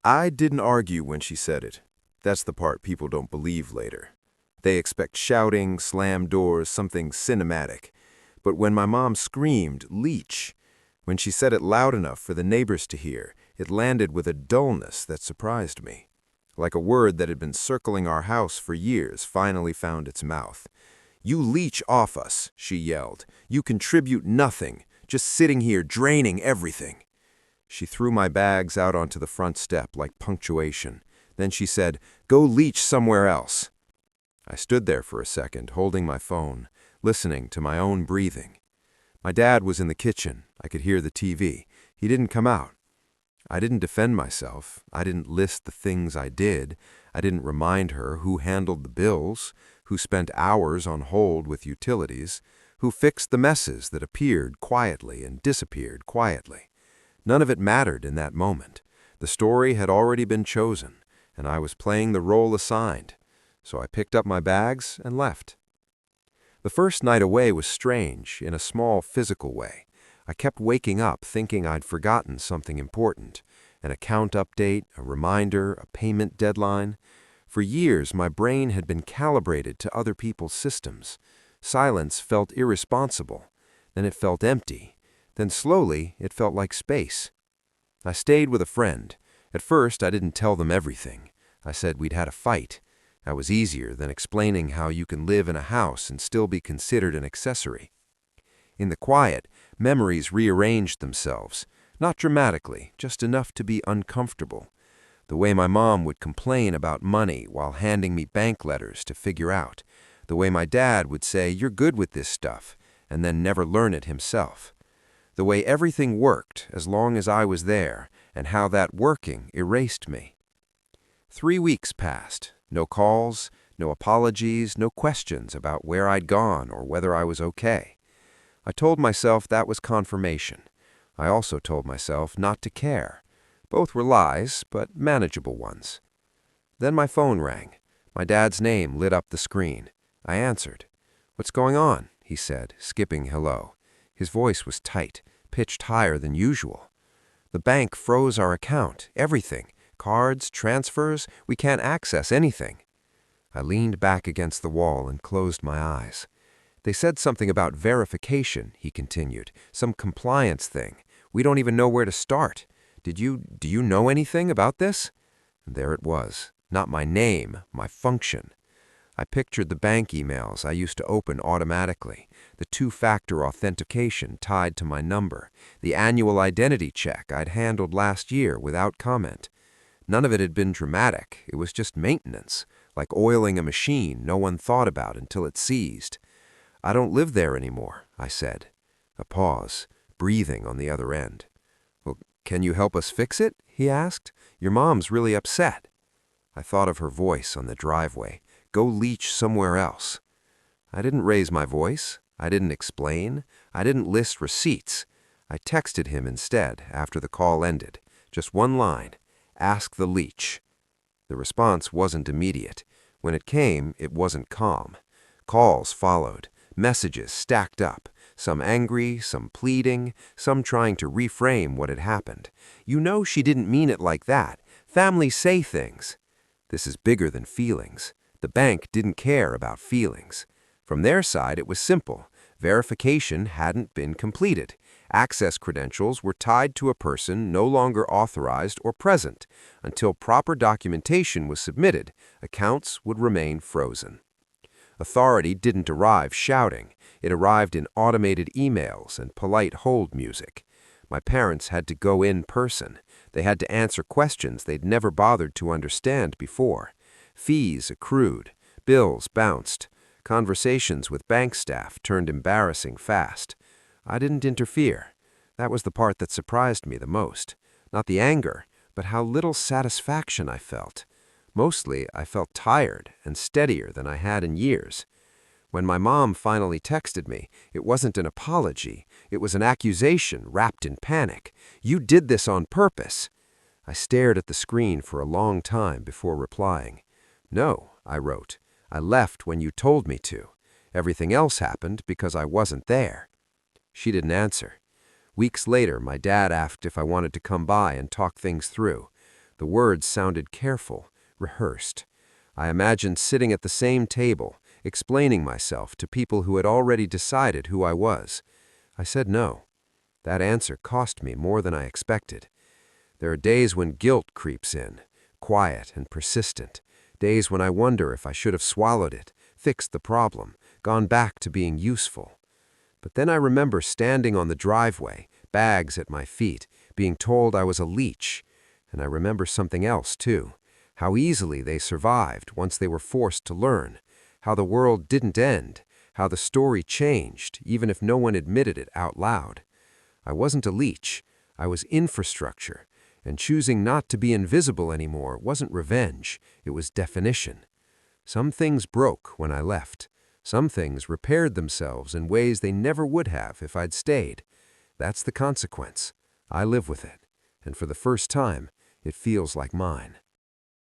I didn't argue when she said it. That's the part people don't believe later. They expect shouting, slam doors, something cinematic. But when my mom screamed, "Leech," when she said it loud enough for the neighbors to hear, it landed with a dullness that surprised me. Like a word that had been circling our house for years finally found its mouth. "You leech off us," she yelled. "You contribute nothing, just sitting here draining everything." She threw my bags out onto the front step like punctuation. Then she said, "Go leech somewhere else." I stood there for a second, holding my phone, listening to my own breathing. My dad was in the kitchen. I could hear the TV. He didn't come out. I didn't defend myself. I didn't list the things I did. I didn't remind her who handled the bills, who spent hours on hold with utilities, who fixed the messes that appeared quietly and disappeared quietly. None of it mattered in that moment. The story had already been chosen, and I was playing the role assigned. So I picked up my bags and left. The first night away was strange, in a small physical way. I kept waking up thinking I'd forgotten something important. An account update, a reminder, a payment deadline. For years, my brain had been calibrated to other people's systems. Silence felt irresponsible. Then it felt empty. Then slowly, it felt like space. I stayed with a friend. At first, I didn't tell them everything. I said we'd had a fight. That was easier than explaining how you can live in a house and still be considered an accessory. In the quiet, memories rearranged themselves, not dramatically, just enough to be uncomfortable. The way my mom would complain about money while handing me bank letters to figure out. The way my dad would say, "You're good with this stuff," and then never learn it himself. The way everything worked as long as I was there, and how that working erased me. 3 weeks passed. No calls, no apologies, no questions about where I'd gone or whether I was okay. I told myself that was confirmation. I also told myself not to care. Both were lies, but manageable ones. Then my phone rang. My dad's name lit up the screen. I answered. "What's going on?" he said, skipping hello. His voice was tight, pitched higher than usual. "The bank froze our account, everything. Cards, transfers, we can't access anything." I leaned back against the wall and closed my eyes. "They said something about verification," he continued. "Some compliance thing. We don't even know where to start. Do you know anything about this?" And there it was. Not my name, my function. I pictured the bank emails I used to open automatically, the two-factor authentication tied to my number, the annual identity check I'd handled last year without comment. None of it had been dramatic. It was just maintenance, like oiling a machine no one thought about until it seized. "I don't live there anymore," I said. A pause, breathing on the other end. "Well, can you help us fix it?" he asked. "Your mom's really upset." I thought of her voice on the driveway. "Go leech somewhere else." I didn't raise my voice. I didn't explain. I didn't list receipts. I texted him instead after the call ended. Just one line. "Ask the leech." The response wasn't immediate. When it came, it wasn't calm. Calls followed. Messages stacked up. Some angry, some pleading, some trying to reframe what had happened. "You know she didn't mean it like that. Families say things." This is bigger than feelings. The bank didn't care about feelings. From their side, it was simple. Verification hadn't been completed. Access credentials were tied to a person no longer authorized or present. Until proper documentation was submitted, accounts would remain frozen. Authority didn't arrive shouting. It arrived in automated emails and polite hold music. My parents had to go in person. They had to answer questions they'd never bothered to understand before. Fees accrued. Bills bounced. Conversations with bank staff turned embarrassing fast. I didn't interfere. That was the part that surprised me the most. Not the anger, but how little satisfaction I felt. Mostly, I felt tired and steadier than I had in years. When my mom finally texted me, it wasn't an apology. It was an accusation wrapped in panic. "You did this on purpose." I stared at the screen for a long time before replying. "No," I wrote. "I left when you told me to. Everything else happened because I wasn't there." She didn't answer. Weeks later, my dad asked if I wanted to come by and talk things through. The words sounded careful, rehearsed. I imagined sitting at the same table, explaining myself to people who had already decided who I was. I said no. That answer cost me more than I expected. There are days when guilt creeps in, quiet and persistent, days when I wonder if I should have swallowed it, fixed the problem, gone back to being useful. But then I remember standing on the driveway, bags at my feet, being told I was a leech. And I remember something else, too. How easily they survived once they were forced to learn. How the world didn't end. How the story changed, even if no one admitted it out loud. I wasn't a leech. I was infrastructure. And choosing not to be invisible anymore wasn't revenge. It was definition. Some things broke when I left. Some things repaired themselves in ways they never would have if I'd stayed. That's the consequence. I live with it. And for the first time, it feels like mine.